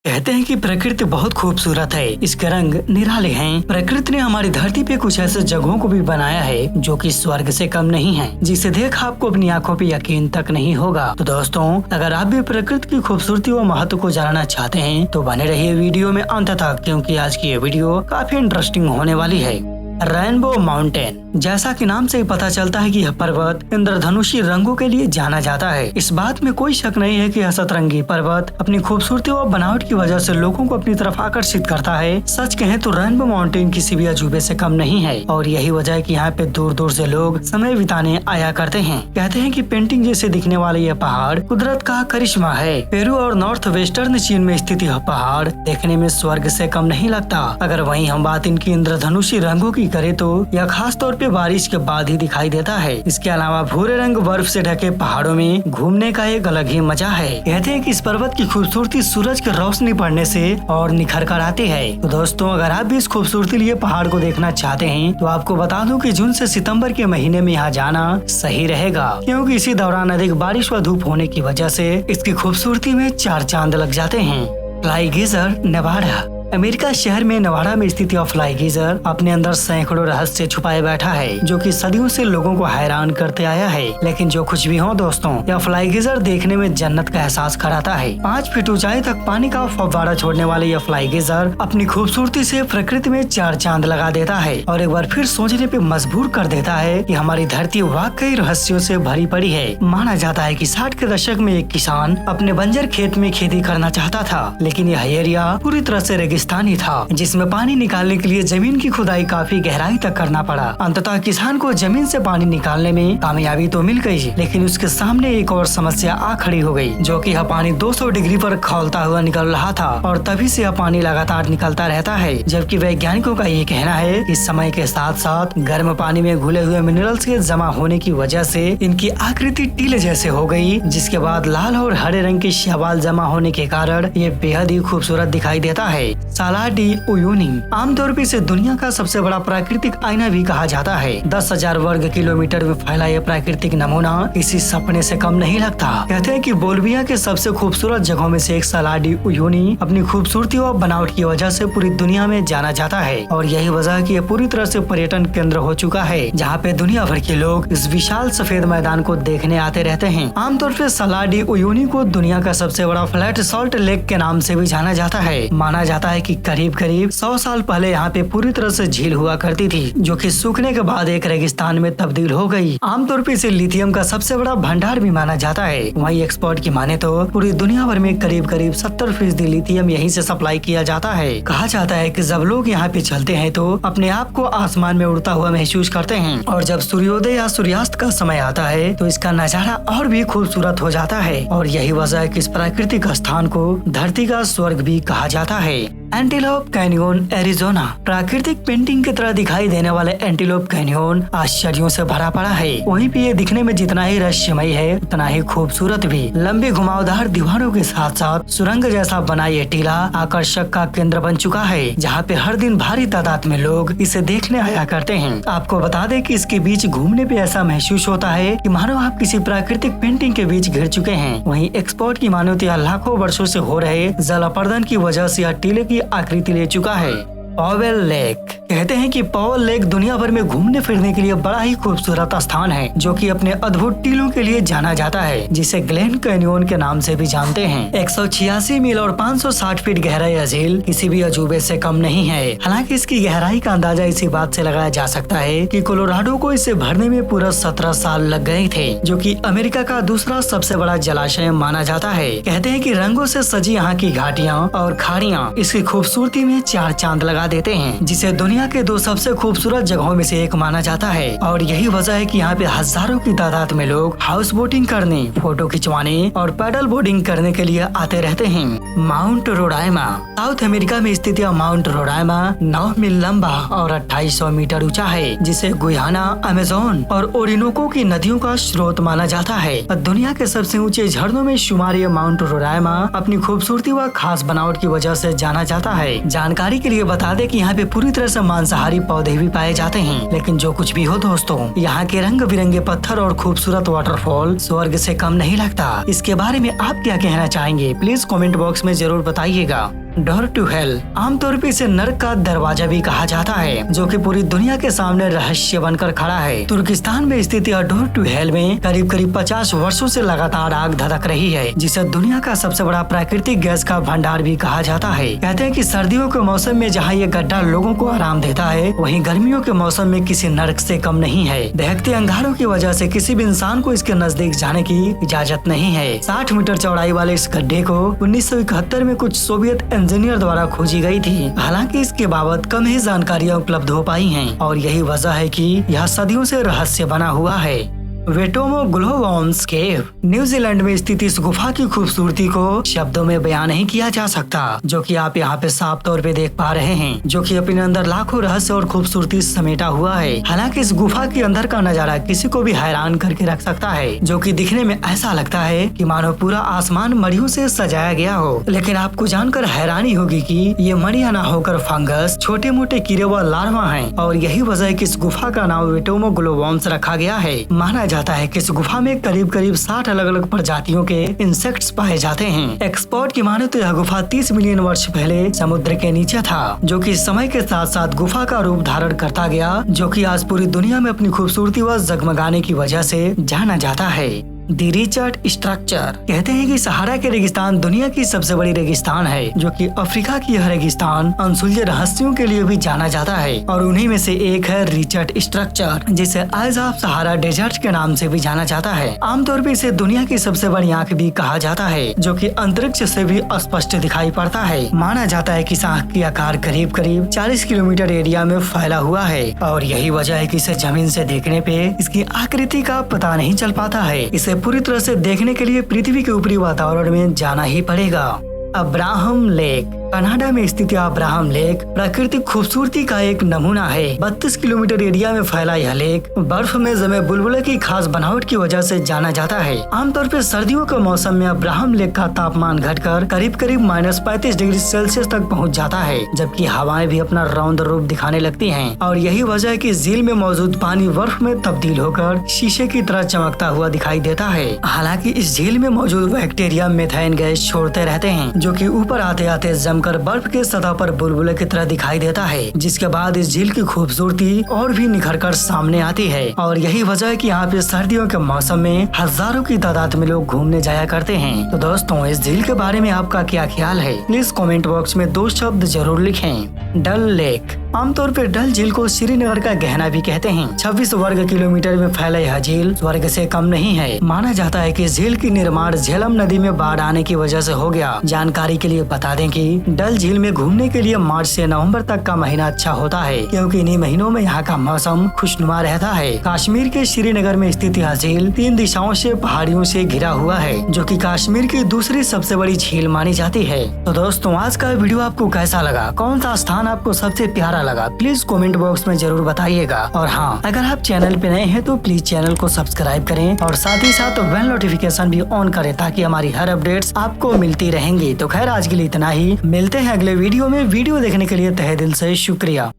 कहते हैं कि प्रकृति बहुत खूबसूरत है। इसके रंग निराले हैं। प्रकृति ने हमारी धरती पे कुछ ऐसे जगहों को भी बनाया है जो कि स्वर्ग से कम नहीं है, जिसे देख आपको अपनी आंखों पे यकीन तक नहीं होगा। तो दोस्तों, अगर आप भी प्रकृति की खूबसूरती व महत्व को जानना चाहते हैं तो बने रहिए वीडियो में अंत तक, क्योंकि आज की ये वीडियो काफी इंटरेस्टिंग होने वाली है। रेनबो माउंटेन, जैसा कि नाम से ही पता चलता है कि यह पर्वत इंद्रधनुषी रंगों के लिए जाना जाता है। इस बात में कोई शक नहीं है कि यह सतरंगी पर्वत अपनी खूबसूरती और बनावट की वजह से लोगों को अपनी तरफ आकर्षित करता है। सच कहें तो रेनबो माउंटेन किसी भी अजूबे से कम नहीं है और यही वजह है कि यहाँ पे दूर दूर से लोग समय बिताने आया करते हैं। कहते हैं कि पेंटिंग जैसे दिखने वाले यह पहाड़ कुदरत का करिश्मा है। पेरू और नॉर्थ वेस्टर्न चीन में स्थित यह पहाड़ देखने में स्वर्ग से कम नहीं लगता। अगर वहीं हम बात इनकी इंद्रधनुषी रंगों की करे तो यह खास तौर पे बारिश के बाद ही दिखाई देता है। इसके अलावा भूरे रंग बर्फ से ढके पहाड़ों में घूमने का एक अलग ही मजा है। कहते हैं कि इस पर्वत की खूबसूरती सूरज की रोशनी पड़ने से और निखर कर आती है। तो दोस्तों, अगर आप भी इस खूबसूरती लिए पहाड़ को देखना चाहते हैं तो आपको बता दूं कि जून से सितंबर के महीने में यहाँ जाना सही रहेगा, क्योंकि इसी दौरान अधिक बारिश व धूप होने की वजह से इसकी खूबसूरती में चार चांद लग जाते हैं। Fly geyser, Nevada. अमेरिका शहर में नेवाडा में स्थित यह फ्लाई गीजर अपने अंदर सैकड़ों रहस्य छुपाए बैठा है, जो कि सदियों से लोगों को हैरान करते आया है। लेकिन जो कुछ भी हो दोस्तों, यह फ्लाई गीजर देखने में जन्नत का एहसास कराता है। 5 फीट ऊंचाई तक पानी का फव्वारा छोड़ने वाले यह फ्लाई गीजर अपनी खूबसूरती से प्रकृति में चार चांद लगा देता है और एक बार फिर सोचने पे मजबूर कर देता है कि हमारी धरती वाकई रहस्यों से भरी पड़ी है। माना जाता है कि 60 के दशक में एक किसान अपने बंजर खेत में खेती करना चाहता था, लेकिन यह एरिया पूरी तरह से स्थानी था, जिसमें पानी निकालने के लिए जमीन की खुदाई काफी गहराई तक करना पड़ा। अंततः किसान को जमीन से पानी निकालने में कामयाबी तो मिल गई, लेकिन उसके सामने एक और समस्या आ खड़ी हो गई, जो कि यह पानी 200 डिग्री पर खौलता हुआ निकल रहा था और तभी से यह पानी लगातार निकलता रहता है। जबकि वैज्ञानिकों का ये कहना है कि समय के साथ साथ गर्म पानी में घुले हुए मिनरल्स के जमा होने की वजह से इनकी आकृति टीले जैसे हो गई, जिसके बाद लाल और हरे रंग के शैवाल जमा होने के कारण ये बेहद ही खूबसूरत दिखाई देता है। साला डी उयूनी आमतौर पर इसे दुनिया का सबसे बड़ा प्राकृतिक आईना भी कहा जाता है। 10,000 वर्ग किलोमीटर में फैला यह प्राकृतिक नमूना किसी सपने से कम नहीं लगता। कहते हैं कि बोलिविया के सबसे खूबसूरत जगहों में से एक साला डी उयूनी अपनी खूबसूरती और बनावट की वजह से पूरी दुनिया में जाना जाता है और यही वजह है कि यह पूरी तरह से पर्यटन केंद्र हो चुका है, जहाँ पे दुनिया भर के लोग इस विशाल सफेद मैदान को देखने आते रहते हैं। आमतौर पर साला डी उयूनी को दुनिया का सबसे बड़ा फ्लैट सॉल्ट लेक के नाम से भी जाना जाता है। माना जाता है कि करीब 100 साल पहले यहाँ पे पूरी तरह से झील हुआ करती थी, जो कि सूखने के बाद एक रेगिस्तान में तब्दील हो गई। आमतौर पर इसे लिथियम का सबसे बड़ा भंडार भी माना जाता है। वहीं एक्सपोर्ट की माने तो पूरी दुनिया भर में करीब 70% लिथियम यहीं से सप्लाई किया जाता है। कहा जाता है कि जब लोग यहाँ पे चलते हैं तो अपने आप को आसमान में उड़ता हुआ महसूस करते हैं और जब सूर्योदय या सूर्यास्त का समय आता है तो इसका नजारा और भी खूबसूरत हो जाता है और यही वजह है कि इस प्राकृतिक स्थान को धरती का स्वर्ग भी कहा जाता है। Antelope canyon, Arizona. प्राकृतिक पेंटिंग की तरह दिखाई देने वाले एंटीलोप कैनियन आश्चर्यों से भरा पड़ा है। वहीं पे ये दिखने में जितना ही रहस्यमय है उतना ही खूबसूरत भी। लंबी घुमावदार दीवारों के साथ साथ सुरंग जैसा बना ये टीला आकर्षक का केंद्र बन चुका है, जहाँ पे हर दिन भारी तादाद में लोग इसे देखने आया करते हैं। आपको बता दें कि इसके बीच घूमने पे ऐसा महसूस होता है कि मानो आप किसी प्राकृतिक पेंटिंग के बीच घिर चुके हैं। वहीं एक्सपोर्ट की मानो तो लाखों वर्षों से हो रहे जल अपर्दन की वजह से यह टीले की आकृति ले चुका है। Powell lake. कहते हैं कि पॉवेल लेक दुनिया भर में घूमने फिरने के लिए बड़ा ही खूबसूरत स्थान है, जो कि अपने अद्भुत टीलों के लिए जाना जाता है, जिसे ग्लेन कैनियन के नाम से भी जानते हैं। 186 मील और 560 फीट गहरा यह झील किसी भी अजूबे से कम नहीं है। हालांकि इसकी गहराई का अंदाजा इसी बात से लगाया जा सकता है कि कोलोराडो को इसे भरने में पूरा 17 साल लग गए थे, जो कि अमेरिका का दूसरा सबसे बड़ा जलाशय माना जाता है। कहते हैं कि रंगों से सजी यहाँ की घाटियाँ और खाड़ियाँ इसकी खूबसूरती में चार चांद लगा देते हैं, जिसे दुनिया के 2 सबसे खूबसूरत जगहों में से एक माना जाता है। और यही वजह है कि यहाँ पे हजारों की तादाद में लोग हाउस बोटिंग करने, फोटो खिंचवाने और पैडल बोर्डिंग करने के लिए आते रहते हैं। माउंट रोडाइमा। साउथ अमेरिका में स्थित यह माउंट रोडाइमा 9 मील लंबा और 2800 मीटर ऊंचा है, जिसे गुयाना, अमेज़न और ओरिनोको की नदियों का स्रोत माना जाता है। दुनिया के सबसे ऊंचे झरनों में शुमार यह माउंट रोडाइमा अपनी खूबसूरती व खास बनावट की वजह से जाना जाता है। जानकारी के लिए बता दें कि यहाँ पे पूरी तरह से मांसाहारी पौधे भी पाए जाते हैं। लेकिन जो कुछ भी हो दोस्तों, यहाँ के रंग बिरंगे पत्थर और खूबसूरत वाटरफॉल स्वर्ग से कम नहीं लगता। इसके बारे में आप क्या कहना चाहेंगे, प्लीज कमेंट बॉक्स में में जरूर बताइएगा। डोर टू हेल आमतौर पर इसे नरक का दरवाजा भी कहा जाता है, जो कि पूरी दुनिया के सामने रहस्य बनकर खड़ा है। तुर्किस्तान में स्थित यह डोर टू हेल में करीब 50 वर्षों से लगातार आग धधक रही है, जिसे दुनिया का सबसे बड़ा प्राकृतिक गैस का भंडार भी कहा जाता है। कहते हैं कि सर्दियों के मौसम में जहाँ ये गड्ढा लोगों को आराम देता है, वहीं गर्मियों के मौसम में किसी नरक से कम नहीं है। दहकते अंगारों की वजह से किसी भी इंसान को इसके नजदीक जाने की इजाजत नहीं है। 60 मीटर चौड़ाई वाले इस गड्ढे को 1971 में कुछ सोवियत इंजीनियर द्वारा खोजी गई थी। हालांकि इसके बाबत कम ही जानकारियां उपलब्ध हो पाई हैं और यही वजह है कि यह सदियों से रहस्य बना हुआ है। वेटोमो ग्लोवॉम्स केव न्यूजीलैंड में स्थित इस गुफा की खूबसूरती को शब्दों में बयान नहीं किया जा सकता, जो कि आप यहाँ पे साफ तौर पे देख पा रहे हैं, जो कि अपने अंदर लाखों रहस्य और खूबसूरती समेटा हुआ है। हालांकि इस गुफा के अंदर का नजारा किसी को भी हैरान करके रख सकता है, जो कि दिखने में ऐसा लगता है कि मानो पूरा आसमान मड़ियों से सजाया गया हो। लेकिन आपको जानकर हैरानी होगी कि ये मड़ियाँ न होकर फंगस, छोटे मोटे कीड़े व लार्वा हैं, और यही वजह है कि इस गुफा का नाम वेटोमो ग्लोवॉम्स रखा गया है। माना जाता है कि इस गुफा में करीब 60 अलग अलग प्रजातियों के इंसेक्ट्स पाए जाते हैं। एक्सपर्ट की माने तो यह गुफा 30 मिलियन वर्ष पहले समुद्र के नीचे था, जो कि समय के साथ साथ गुफा का रूप धारण करता गया, जो कि आज पूरी दुनिया में अपनी खूबसूरती व जगमगाने की वजह से जाना जाता है। दी रिचर्ड स्ट्रक्चर कहते हैं कि सहारा के रेगिस्तान दुनिया की सबसे बड़ी रेगिस्तान है, जो कि अफ्रीका की यह रेगिस्तान अनसुलझे रहस्यों के लिए भी जाना जाता है, और उन्हीं में से एक है रिचर्ड स्ट्रक्चर, जिसे आइज ऑफ सहारा डेजर्ट के नाम से भी जाना जाता है। आमतौर पर इसे दुनिया की सबसे बड़ी आंख भी कहा जाता है, जो कि अंतरिक्ष से भी स्पष्ट दिखाई पड़ता है। माना जाता है कि इस आंख की आकार करीब 40 किलोमीटर एरिया में फैला हुआ है, और यही वजह है कि इसे जमीन से देखने पे इसकी आकृति का पता नहीं चल पाता है। इसे पूरी तरह से देखने के लिए पृथ्वी के ऊपरी वातावरण में जाना ही पड़ेगा। अब्राहम लेक कनाडा में स्थित अब्राहम लेक प्राकृतिक खूबसूरती का एक नमूना है। 32 किलोमीटर एरिया में फैला यह लेक बर्फ में जमे बुलबुले की खास बनावट की वजह से जाना जाता है। आमतौर पर सर्दियों के मौसम में अब्राहम लेक का तापमान घटकर करीब -35 डिग्री सेल्सियस तक पहुंच जाता है, जबकि हवाएं भी अपना रौद्र रूप दिखाने लगती हैं, और यही वजह है कि झील में मौजूद पानी बर्फ में तब्दील होकर शीशे की तरह चमकता हुआ दिखाई देता है। हालांकि इस झील में मौजूद बैक्टीरिया मेथेन गैस छोड़ते रहते हैं, जो कि ऊपर आते आते जमकर बर्फ के सतह पर बुलबुले की तरह दिखाई देता है, जिसके बाद इस झील की खूबसूरती और भी निखर कर सामने आती है। और यही वजह है कि यहाँ पे सर्दियों के मौसम में हजारों की तादाद में लोग घूमने जाया करते हैं। तो दोस्तों, इस झील के बारे में आपका क्या ख्याल है? प्लीज कमेंट बॉक्स में 2 शब्द जरूर लिखें। डल लेक आमतौर पर डल झील को श्रीनगर का गहना भी कहते हैं। 26 वर्ग किलोमीटर में फैला यह झील स्वर्ग से कम नहीं है। माना जाता है कि झील की निर्माण झेलम नदी में बाढ़ आने की वजह से हो गया। जानकारी के लिए बता दें कि डल झील में घूमने के लिए मार्च से नवंबर तक का महीना अच्छा होता है, क्योंकि इन्हीं महीनों में यहाँ का मौसम खुशनुमा रहता है। कश्मीर के श्रीनगर में स्थित यह झील 3 दिशाओं से पहाड़ियों से घिरा हुआ है, जो कि कश्मीर की दूसरी सबसे बड़ी झील मानी जाती है। तो दोस्तों, आज का वीडियो आपको कैसा लगा? कौन सा स्थान आपको सबसे प्यारा लगा? प्लीज कमेंट बॉक्स में जरूर बताइएगा। और हाँ, अगर आप चैनल पे नए हैं तो प्लीज चैनल को सब्सक्राइब करें, और साथ ही साथ बेल नोटिफिकेशन भी ऑन करें, ताकि हमारी हर अपडेट्स आपको मिलती रहेंगी। तो खैर, आज के लिए इतना ही। मिलते हैं अगले वीडियो में। वीडियो देखने के लिए तहे दिल से शुक्रिया।